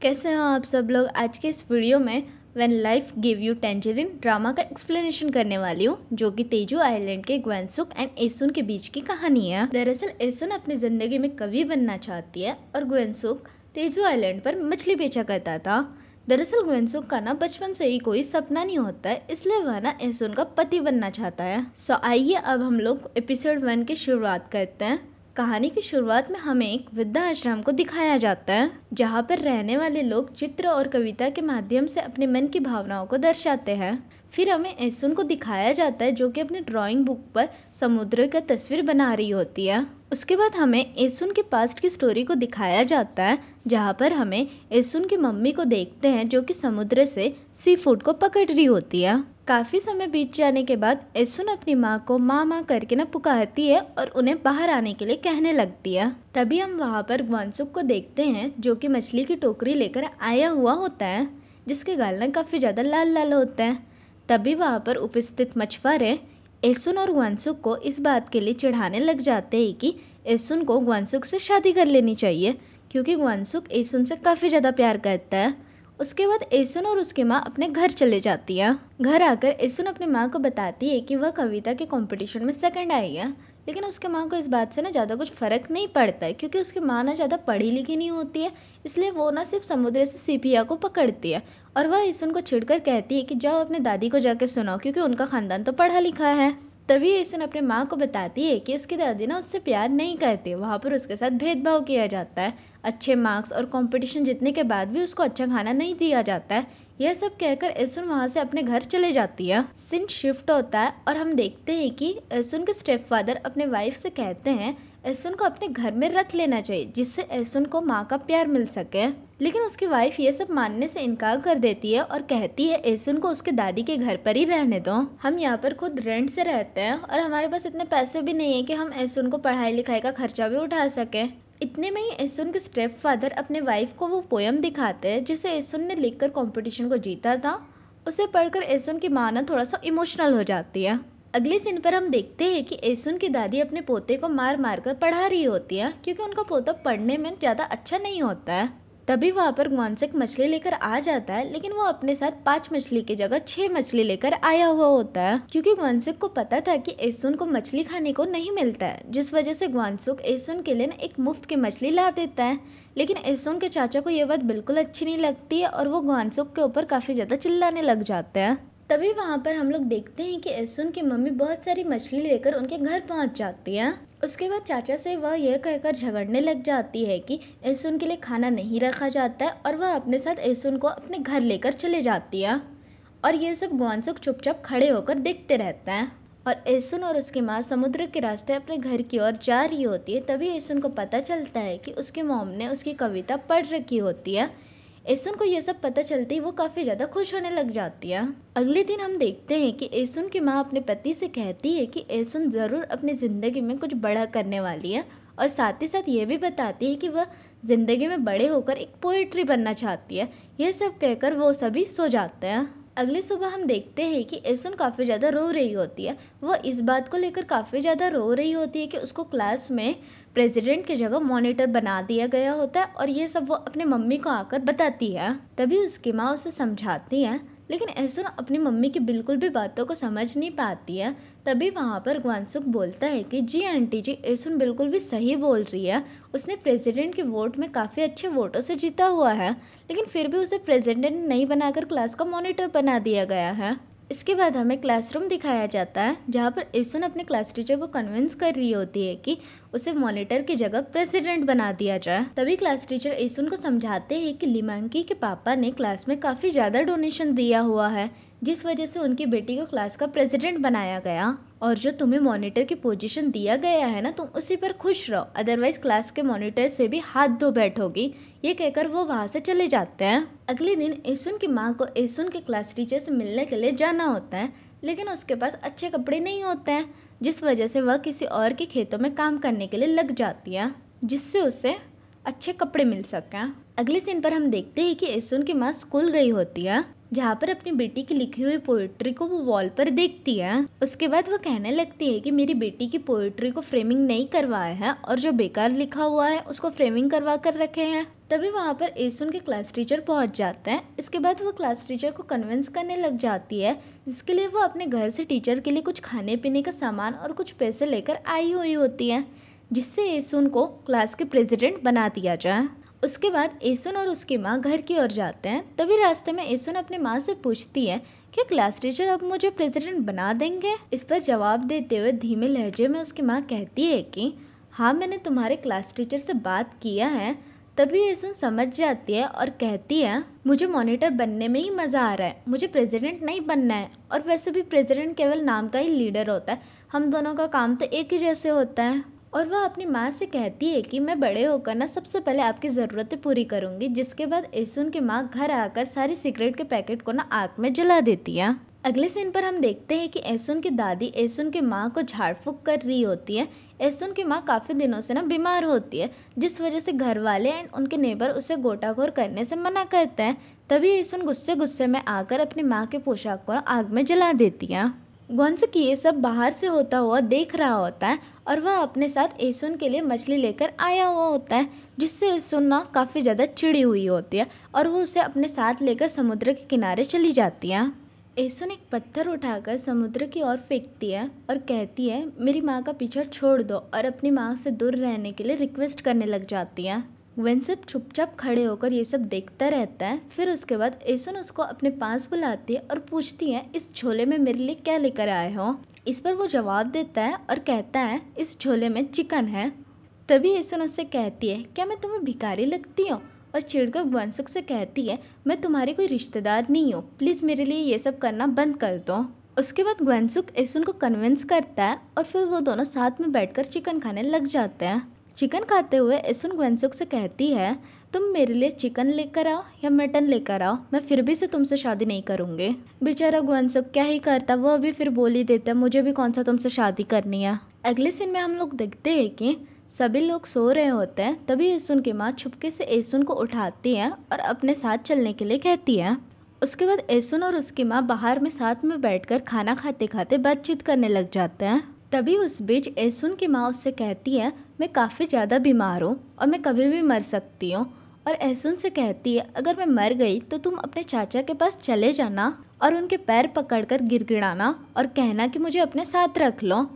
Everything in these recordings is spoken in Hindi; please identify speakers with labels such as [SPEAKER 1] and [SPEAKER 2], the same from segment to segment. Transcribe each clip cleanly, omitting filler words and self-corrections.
[SPEAKER 1] कैसे हो आप सब लोग। आज के इस वीडियो में when life give you tangerine drama का एक्सप्लेनेशन करने वाली हूँ, जो कि तेजू आइलैंड के ग्वेंसुक एंड एसुन के बीच की कहानी है। दरअसल एसुन अपनी जिंदगी में कवि बनना चाहती है और ग्वेंसुक तेजू आइलैंड पर मछली बेचा करता था। दरअसल ग्वेंसुक का ना बचपन से ही कोई सपना नहीं होता है, इसलिए वह ना एसुन का पति बनना चाहता है। सो आइए अब हम लोग एपिसोड 1 की शुरुआत करते हैं। कहानी की शुरुआत में हमें एक वृद्धाश्रम को दिखाया जाता है, जहाँ पर रहने वाले लोग चित्र और कविता के माध्यम से अपने मन की भावनाओं को दर्शाते हैं। फिर हमें एसुन को दिखाया जाता है, जो कि अपनी ड्राइंग बुक पर समुद्र का तस्वीर बना रही होती है। उसके बाद हमें एसुन के पास्ट की स्टोरी को दिखाया जाता है, जहाँ पर हमें एसुन की मम्मी को देखते हैं, जो कि समुद्र से सी फूड को पकड़ रही होती है। काफी समय बीत जाने के बाद एसुन अपनी माँ को माँ माँ करके ना पुकारती है और उन्हें बाहर आने के लिए कहने लगती है। तभी हम वहाँ पर ग्वेंसुक को देखते हैं, जो कि मछली की टोकरी लेकर आया हुआ होता है, जिसके गाल ना काफी ज्यादा लाल लाल होते हैं। तभी वहाँ पर उपस्थित मछुआरे एसुन और ग्वेंसुक को इस बात के लिए चिढ़ाने लग जाते हैं कि एसुन को ग्वेंसुक से शादी कर लेनी चाहिए, क्योंकि ग्वेंसुक एसुन से काफी ज्यादा प्यार करता है। उसके बाद एसुन और उसकी माँ अपने घर चले जाती है। घर आकर एसुन अपनी माँ को बताती है कि वह कविता के कंपटीशन में सेकंड आई है, लेकिन उसके माँ को इस बात से ना ज़्यादा कुछ फ़र्क नहीं पड़ता है, क्योंकि उसकी माँ ना ज़्यादा पढ़ी लिखी नहीं होती है, इसलिए वो ना सिर्फ समुद्र से सीपिया को पकड़ती है। और वह एसुन को चिढ़कर कहती है कि जाओ अपने दादी को जाकर सुनाओ, क्योंकि उनका ख़ानदान तो पढ़ा लिखा है। तभी एसुन अपने माँ को बताती है कि उसकी दादी ना उससे प्यार नहीं करती, वहाँ पर उसके साथ भेदभाव किया जाता है। अच्छे मार्क्स और कंपटीशन जीतने के बाद भी उसको अच्छा खाना नहीं दिया जाता है। यह सब कहकर एसुन वहाँ से अपने घर चले जाती है। सीन शिफ्ट होता है और हम देखते हैं कि एसुन के स्टेप फादर अपने वाइफ से कहते हैं एसुन को अपने घर में रख लेना चाहिए, जिससे एसुन को माँ का प्यार मिल सके। लेकिन उसकी वाइफ ये सब मानने से इनकार कर देती है और कहती है एसुन को उसके दादी के घर पर ही रहने दो। हम यहाँ पर खुद रेंट से रहते हैं और हमारे पास इतने पैसे भी नहीं है कि हम एसुन को पढ़ाई लिखाई का खर्चा भी उठा सकें। इतने में ही एसुन के स्टेप फादर अपने वाइफ को वो पोयम दिखाते हैं, जिसे एसुन ने लिखकर कंपटीशन को जीता था। उसे पढ़कर एसुन की माँ ना थोड़ा सा इमोशनल हो जाती है। अगले सीन पर हम देखते हैं कि एसुन की दादी अपने पोते को मार मार कर पढ़ा रही होती है, क्योंकि उनका पोता पढ़ने में ज़्यादा अच्छा नहीं होता है। तभी वहाँ पर ग्वेंसुक मछली लेकर आ जाता है, लेकिन वो अपने साथ 5 मछली की जगह 6 मछली लेकर आया हुआ होता है, क्योंकि ग्वेंसुक को पता था कि एसुन को मछली खाने को नहीं मिलता है, जिस वजह से ग्वेंसुक एसुन के लिए एक मुफ्त की मछली ला देता है। लेकिन एसुन के चाचा को ये बात बिल्कुल अच्छी नहीं लगती है और वो ग्वेंसुक के ऊपर काफ़ी ज़्यादा चिल्लाने लग जाते हैं। तभी वहाँ पर हम लोग देखते हैं कि एसुन की मम्मी बहुत सारी मछली लेकर उनके घर पहुँच जाती है। उसके बाद चाचा से वह यह कहकर झगड़ने लग जाती है कि एसुन के लिए खाना नहीं रखा जाता है, और वह अपने साथ एसुन को अपने घर लेकर चले जाती है। और ये सब ग्वेंसुक चुपचाप खड़े होकर देखते रहते हैं। और एसुन और उसकी माँ समुद्र के रास्ते अपने घर की ओर जा रही होती है। तभी एसुन को पता चलता है कि उसकी मॉम ने उसकी कविता पढ़ रखी होती है। एसुन को यह सब पता चलते ही वो काफ़ी ज़्यादा खुश होने लग जाती है। अगले दिन हम देखते हैं कि एसुन की माँ अपने पति से कहती है कि एसुन ज़रूर अपनी ज़िंदगी में कुछ बड़ा करने वाली है, और साथ ही साथ ये भी बताती है कि वह ज़िंदगी में बड़े होकर एक पोएट्री बनना चाहती है। यह सब कहकर वो सभी सो जाते हैं। अगली सुबह हम देखते हैं कि एसुन काफ़ी ज़्यादा रो रही होती है। वह इस बात को लेकर काफ़ी ज़्यादा रो रही होती है कि उसको क्लास में प्रेसिडेंट की जगह मॉनिटर बना दिया गया होता है, और ये सब वो अपने मम्मी को आकर बताती है। तभी उसकी माँ उसे समझाती है, लेकिन एसुन अपनी मम्मी की बिल्कुल भी बातों को समझ नहीं पाती है। तभी वहाँ पर ग्वेंसुक बोलता है कि जी आंटी जी, एसुन बिल्कुल भी सही बोल रही है। उसने प्रेसिडेंट के वोट में काफ़ी अच्छे वोटों से जीता हुआ है, लेकिन फिर भी उसे प्रेसिडेंट नहीं बनाकर क्लास का मॉनिटर बना दिया गया है। इसके बाद हमें क्लासरूम दिखाया जाता है, जहाँ पर एसुन अपने क्लास टीचर को कन्विंस कर रही होती है कि उसे मॉनिटर की जगह प्रेसिडेंट बना दिया जाए। तभी क्लास टीचर एसुन को समझाते हैं कि लिमांकी के पापा ने क्लास में काफ़ी ज़्यादा डोनेशन दिया हुआ है, जिस वजह से उनकी बेटी को क्लास का प्रेसिडेंट बनाया गया, और जो तुम्हें मॉनिटर की पोजीशन दिया गया है ना, तुम उसी पर खुश रहो, अदरवाइज क्लास के मॉनिटर से भी हाथ धो बैठोगी। ये कहकर वो वहाँ से चले जाते हैं। अगले दिन एसुन की माँ को एसुन के क्लास टीचर से मिलने के लिए जाना होता है, लेकिन उसके पास अच्छे कपड़े नहीं होते हैं, जिस वजह से वह किसी और के खेतों में काम करने के लिए लग जाती है, जिससे उसे अच्छे कपड़े मिल सकें। अगले सीन पर हम देखते हैं कि एसुन की माँ स्कूल गई होती है, जहाँ पर अपनी बेटी की लिखी हुई पोएट्री को वो वॉल पर देखती है। उसके बाद वो कहने लगती है कि मेरी बेटी की पोएट्री को फ्रेमिंग नहीं करवाया है, और जो बेकार लिखा हुआ है उसको फ्रेमिंग करवा कर रखे हैं। तभी वहाँ पर एसुन के क्लास टीचर पहुँच जाते हैं। इसके बाद वो क्लास टीचर को कन्विंस करने लग जाती है, जिसके लिए वो अपने घर से टीचर के लिए कुछ खाने पीने का सामान और कुछ पैसे लेकर आई हुई होती है, जिससे एसुन को क्लास के प्रेसिडेंट बना दिया जाए। उसके बाद एसुन और उसकी माँ घर की ओर जाते हैं। तभी रास्ते में एसुन अपनी माँ से पूछती है कि क्लास टीचर अब मुझे प्रेसिडेंट बना देंगे। इस पर जवाब देते हुए धीमे लहजे में उसकी माँ कहती है कि हाँ, मैंने तुम्हारे क्लास टीचर से बात किया है। तभी एसुन समझ जाती है और कहती है मुझे मॉनिटर बनने में ही मज़ा आ रहा है, मुझे प्रेसिडेंट नहीं बनना है। और वैसे भी प्रेसिडेंट केवल नाम का ही लीडर होता है, हम दोनों का काम तो एक ही जैसे होता है। और वह अपनी माँ से कहती है कि मैं बड़े होकर ना सबसे पहले आपकी ज़रूरतें पूरी करूँगी। जिसके बाद एसुन की माँ घर आकर सारी सिगरेट के पैकेट को ना आग में जला देती है। अगले सीन पर हम देखते हैं कि एसुन की दादी एसुन की माँ को झाड़ फूक कर रही होती है। एसुन की माँ काफ़ी दिनों से ना बीमार होती है, जिस वजह से घर वाले एंड उनके नेबर उसे गोताखोर करने से मना करते हैं। तभी एसुन गुस्से में आकर अपनी माँ के पोशाक को आग में जला देती है। ग्वेन्सुक ये सब बाहर से होता हुआ देख रहा होता है और वह अपने साथ एसुन के लिए मछली लेकर आया हुआ होता है, जिससे एसुन ना काफ़ी ज़्यादा चिड़ी हुई होती है और वो उसे अपने साथ लेकर समुद्र के किनारे चली जाती है। एसुन एक पत्थर उठाकर समुद्र की ओर फेंकती है और कहती है मेरी माँ का पीछा छोड़ दो, और अपनी माँ से दूर रहने के लिए रिक्वेस्ट करने लग जाती है। ग्वेन्सुक चुपचाप खड़े होकर ये सब देखता रहता है। फिर उसके बाद एसुन उसको अपने पास बुलाती है और पूछती है इस झोले में मेरे लिए क्या लेकर आए हो। इस पर वो जवाब देता है और कहता है इस झोले में चिकन है। तभी एसुन उससे कहती है क्या मैं तुम्हें भिखारी लगती हूँ, और चिढ़कर ग्वेन्सुक से कहती है मैं तुम्हारी कोई रिश्तेदार नहीं हूँ, प्लीज़ मेरे लिए ये सब करना बंद कर दो। उसके बाद ग्वेन्सुक एसुन को कन्विंस करता है और फिर वो दोनों साथ में बैठकर चिकन खाने लग जाते हैं। चिकन खाते हुए एसुन ग्वेन्सुक से कहती है तुम मेरे लिए चिकन लेकर आओ या मटन लेकर आओ, मैं फिर भी से तुमसे शादी नहीं करूँगी। बेचारा ग्वेन्सुक क्या ही करता, वो अभी फिर बोल ही देता मुझे भी कौन सा तुमसे शादी करनी है। अगले सीन में हम लोग देखते हैं कि सभी लोग सो रहे होते हैं। तभी एसुन की माँ छुपके से एसुन को उठाती है और अपने साथ चलने के लिए कहती है। उसके बाद एसुन और उसकी माँ बाहर में साथ में बैठकर खाना खाते खाते बातचीत करने लग जाते हैं। तभी उस बीच एसुन की माँ उससे कहती है मैं काफ़ी ज़्यादा बीमार हूँ और मैं कभी भी मर सकती हूँ। और एसुन से कहती है अगर मैं मर गई तो तुम अपने चाचा के पास चले जाना और उनके पैर पकड़कर गिड़गिड़ाना और कहना कि मुझे अपने साथ रख लो।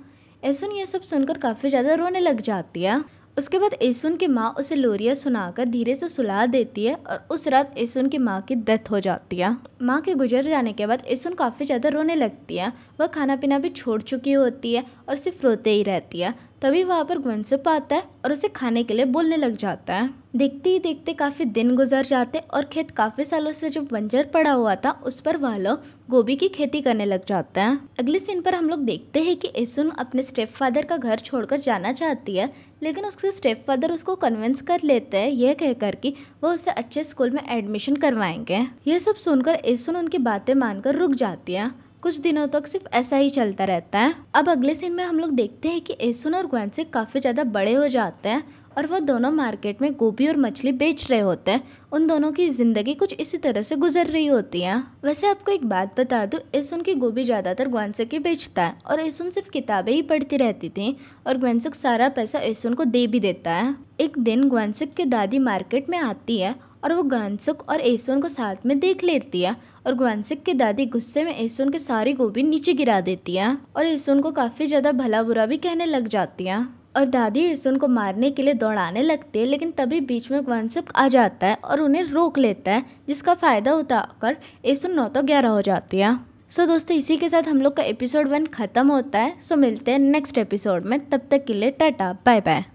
[SPEAKER 1] एसुन ये सब सुनकर काफ़ी ज़्यादा रोने लग जाती है। उसके बाद एसुन की माँ उसे लोरिया सुनाकर धीरे से सुला देती है और उस रात एसुन की माँ की डेथ हो जाती है। माँ के गुजर जाने के बाद एसुन काफ़ी ज़्यादा रोने लगती है। वह खाना पीना भी छोड़ चुकी होती है और सिर्फ रोते ही रहती है। तभी वहाँ पर ग्वेन्सुक आता है और उसे खाने के लिए बोलने लग जाता है। देखते ही देखते काफ़ी दिन गुजर जाते और खेत काफ़ी सालों से जो बंजर पड़ा हुआ था उस पर वह लोग गोभी की खेती करने लग जाते हैं। अगले सीन पर हम लोग देखते हैं कि एसुन अपने स्टेप फादर का घर छोड़कर जाना चाहती है, लेकिन उसके स्टेप फादर उसको कन्विंस कर लेते हैं यह कहकर कि वो उसे अच्छे स्कूल में एडमिशन करवाएंगे। यह सब सुनकर एसुन उनकी बातें मानकर रुक जाती है। कुछ दिनों तक सिर्फ ऐसा ही चलता रहता है। अब अगले सीन में हम लोग देखते हैं कि एसुन और ग्वेन्सुक काफ़ी ज़्यादा बड़े हो जाते हैं और वह दोनों मार्केट में गोभी और मछली बेच रहे होते हैं। उन दोनों की ज़िंदगी कुछ इसी तरह से गुजर रही होती है। वैसे आपको एक बात बता दूं, एसुन की गोभी ज़्यादातर ग्वेन्सुक ही बेचता है और एसुन सिर्फ किताबें ही पढ़ती रहती थी और ग्वेन्सुक सारा पैसा एसुन को दे भी देता है। एक दिन ग्वेन्सुक की दादी मार्केट में आती है और वो ग्वेन्सुक और एसुन को साथ में देख लेती है और ग्वेन्सुक की दादी गुस्से में एसुन की सारी गोभी नीचे गिरा देती है और एसुन को काफ़ी ज़्यादा भला बुरा भी कहने लग जाती है और दादी एसुन को मारने के लिए दौड़ाने लगती है। लेकिन तभी बीच में ग्वेन्सुक आ जाता है और उन्हें रोक लेता है, जिसका फ़ायदा उठाकर एसुन 9 तो 11 हो जाती है। सो दोस्तों, इसी के साथ हम लोग का एपिसोड 1 ख़त्म होता है। सो मिलते हैं नेक्स्ट एपिसोड में, तब तक के लिए टाटा बाय बाय।